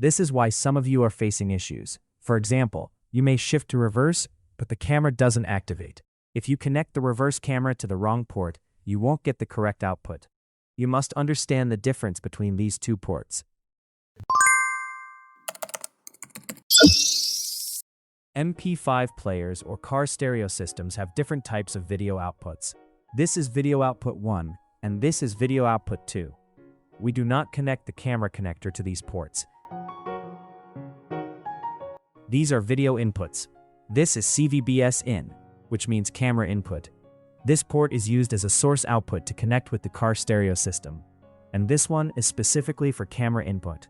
This is why some of you are facing issues. For example, you may shift to reverse, but the camera doesn't activate. If you connect the reverse camera to the wrong port, you won't get the correct output. You must understand the difference between these two ports. MP5 players or car stereo systems have different types of video outputs. This is video output 1, and this is video output 2. We do not connect the camera connector to these ports. These are video inputs. This is CVBS in, which means camera input. This port is used as a source output to connect with the car stereo system, and this one is specifically for camera input.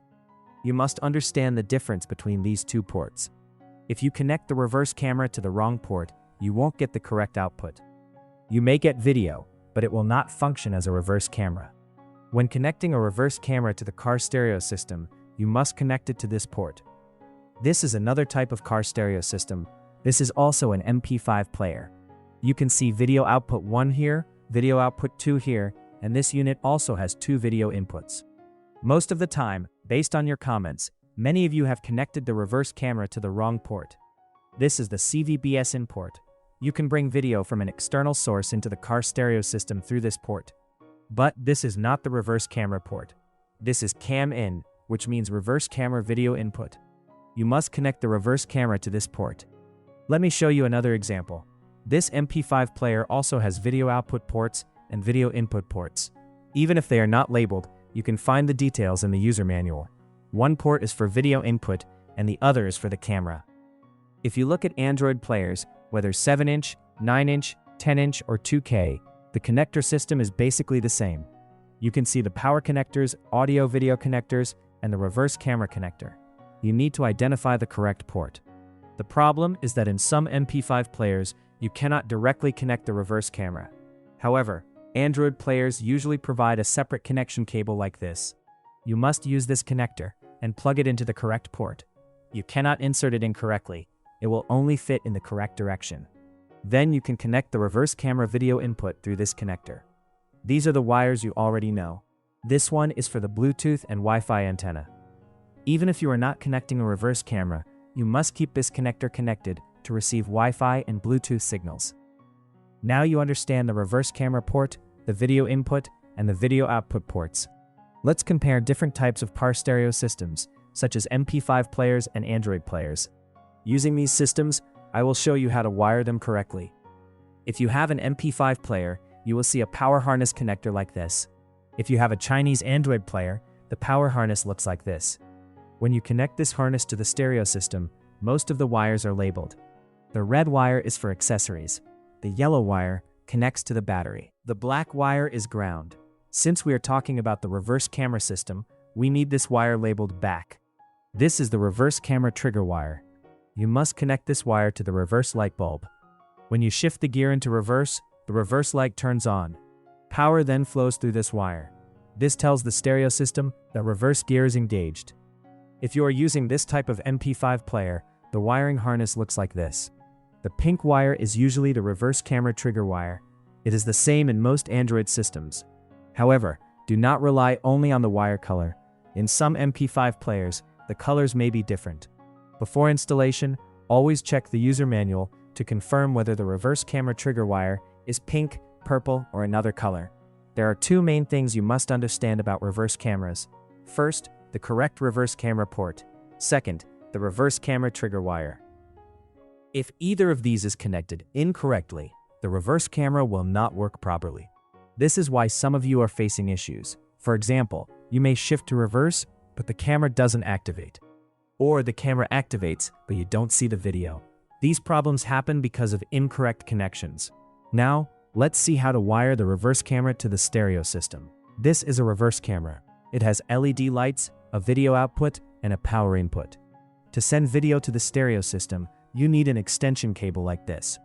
You must understand the difference between these two ports. If you connect the reverse camera to the wrong port, you won't get the correct output. You may get video, but it will not function as a reverse camera. When connecting a reverse camera to the car stereo system, you must connect it to this port. This is another type of car stereo system. This is also an MP5 player. You can see video output 1 here, video output 2 here, and this unit also has 2 video inputs. Most of the time, based on your comments, many of you have connected the reverse camera to the wrong port. This is the CVBS in port. You can bring video from an external source into the car stereo system through this port. But this is not the reverse camera port. This is cam in, which means reverse camera video input. You must connect the reverse camera to this port. Let me show you another example. This MP5 player also has video output ports and video input ports. Even if they are not labeled, you can find the details in the user manual. One port is for video input and the other is for the camera. If you look at Android players, whether 7-inch, 9-inch, 10-inch, or 2K, the connector system is basically the same. You can see the power connectors, audio-video connectors, and the reverse camera connector. You need to identify the correct port. The problem is that in some MP5 players, you cannot directly connect the reverse camera. However, Android players usually provide a separate connection cable like this. You must use this connector and plug it into the correct port. You cannot insert it incorrectly. It will only fit in the correct direction. Then you can connect the reverse camera video input through this connector. These are the wires you already know. This one is for the Bluetooth and Wi-Fi antenna. Even if you are not connecting a reverse camera, you must keep this connector connected to receive Wi-Fi and Bluetooth signals. Now you understand the reverse camera port, the video input, and the video output ports. Let's compare different types of car stereo systems, such as MP5 players and Android players. Using these systems, I will show you how to wire them correctly. If you have an MP5 player, you will see a power harness connector like this. If you have a Chinese Android player, the power harness looks like this. When you connect this harness to the stereo system, most of the wires are labeled. The red wire is for accessories. The yellow wire connects to the battery. The black wire is ground. Since we are talking about the reverse camera system, we need this wire labeled back. This is the reverse camera trigger wire. You must connect this wire to the reverse light bulb. When you shift the gear into reverse, the reverse light turns on. Power then flows through this wire. This tells the stereo system that reverse gear is engaged. If you are using this type of MP5 player, the wiring harness looks like this. The pink wire is usually the reverse camera trigger wire. It is the same in most Android systems. However, do not rely only on the wire color. In some MP5 players, the colors may be different. Before installation, always check the user manual to confirm whether the reverse camera trigger wire is pink, purple, or another color. There are two main things you must understand about reverse cameras. First, the correct reverse camera port. Second, the reverse camera trigger wire. If either of these is connected incorrectly, the reverse camera will not work properly. This is why some of you are facing issues. For example, you may shift to reverse, but the camera doesn't activate. Or the camera activates, but you don't see the video. These problems happen because of incorrect connections. Now, let's see how to wire the reverse camera to the stereo system. This is a reverse camera. It has LED lights, a video output, and a power input. To send video to the stereo system, you need an extension cable like this.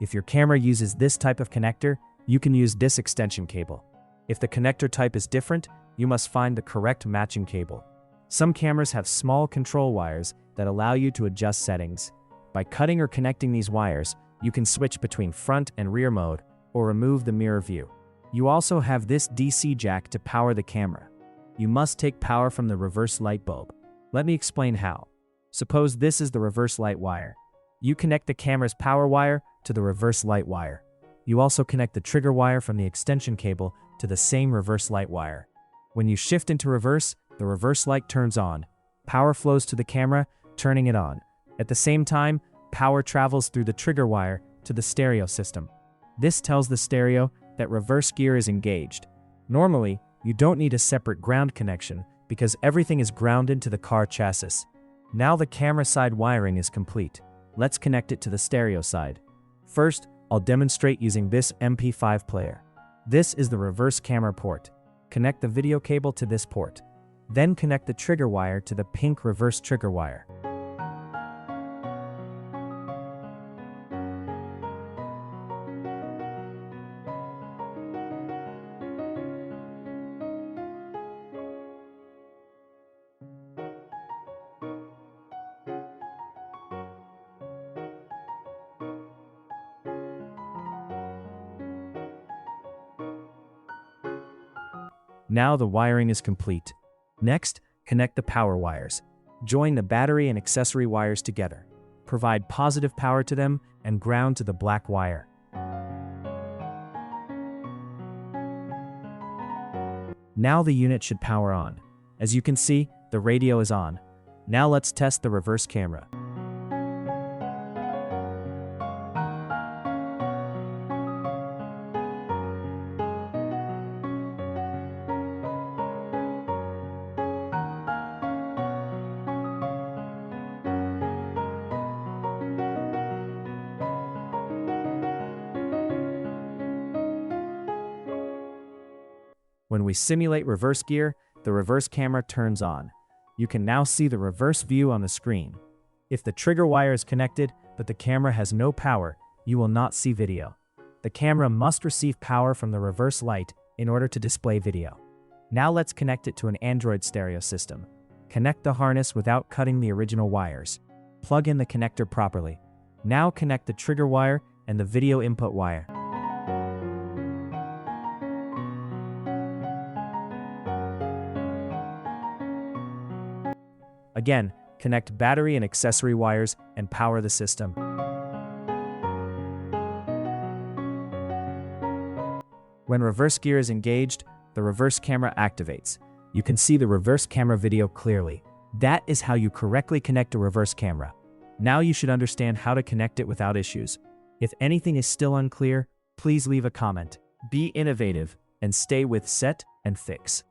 If your camera uses this type of connector, you can use this extension cable. If the connector type is different, you must find the correct matching cable. Some cameras have small control wires that allow you to adjust settings. By cutting or connecting these wires, you can switch between front and rear mode, or remove the mirror view. You also have this DC jack to power the camera. You must take power from the reverse light bulb. Let me explain how. Suppose this is the reverse light wire. You connect the camera's power wire to the reverse light wire. You also connect the trigger wire from the extension cable to the same reverse light wire. When you shift into reverse, the reverse light turns on. Power flows to the camera, turning it on. At the same time, power travels through the trigger wire to the stereo system. This tells the stereo that reverse gear is engaged. Normally, you don't need a separate ground connection because everything is grounded to the car chassis. Now the camera side wiring is complete. Let's connect it to the stereo side. First, I'll demonstrate using this MP5 player. This is the reverse camera port. Connect the video cable to this port. Then connect the trigger wire to the pink reverse trigger wire. Now the wiring is complete. Next, connect the power wires. Join the battery and accessory wires together. Provide positive power to them and ground to the black wire. Now the unit should power on. As you can see, the radio is on. Now let's test the reverse camera. When we simulate reverse gear, the reverse camera turns on. You can now see the reverse view on the screen. If the trigger wire is connected, but the camera has no power, you will not see video. The camera must receive power from the reverse light in order to display video. Now let's connect it to an Android stereo system. Connect the harness without cutting the original wires. Plug in the connector properly. Now connect the trigger wire and the video input wire. Again, connect battery and accessory wires and power the system. When reverse gear is engaged, the reverse camera activates. You can see the reverse camera video clearly. That is how you correctly connect a reverse camera. Now you should understand how to connect it without issues. If anything is still unclear, please leave a comment. Be innovative and stay with SetNFix.